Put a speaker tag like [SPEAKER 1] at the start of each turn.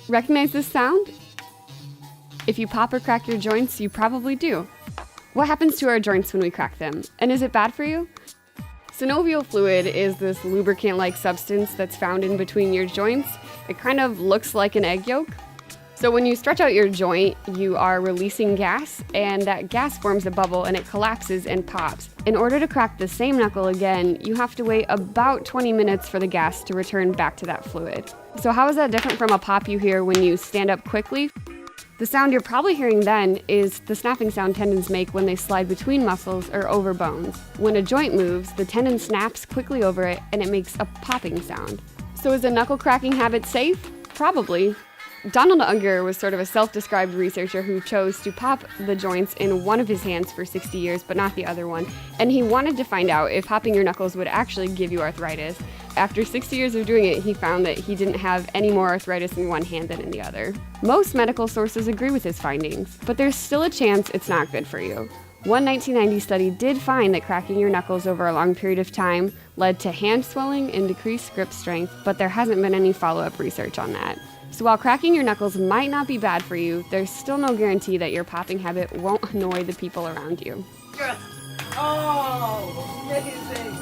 [SPEAKER 1] Recognize this sound? If you pop or crack your joints, you probably do. What happens to our joints when we crack them? And is it bad for you? Synovial fluid is this lubricant-like substance that's found in between your joints. It kind of looks like an egg yolk. So when you stretch out your joint, you are releasing gas, and that gas forms a bubble and it collapses and pops. In order to crack the same knuckle again, you have to wait about 20 minutes for the gas to return back to that fluid. So how is that different from a pop you hear when you stand up quickly? The sound you're probably hearing then is the snapping sound tendons make when they slide between muscles or over bones. When a joint moves, the tendon snaps quickly over it and it makes a popping sound. So is a knuckle cracking habit safe? Probably. Donald Unger was sort of a self-described researcher who chose to pop the joints in one of his hands for 60 years, but not the other one. And he wanted to find out if popping your knuckles would actually give you arthritis. After 60 years of doing it, he found that he didn't have any more arthritis in one hand than in the other. Most medical sources agree with his findings, but there's still a chance it's not good for you. One 1990 study did find that cracking your knuckles over a long period of time led to hand swelling and decreased grip strength, but there hasn't been any follow-up research on that. So while cracking your knuckles might not be bad for you, there's still no guarantee that your popping habit won't annoy the people around you.
[SPEAKER 2] Oh, amazing!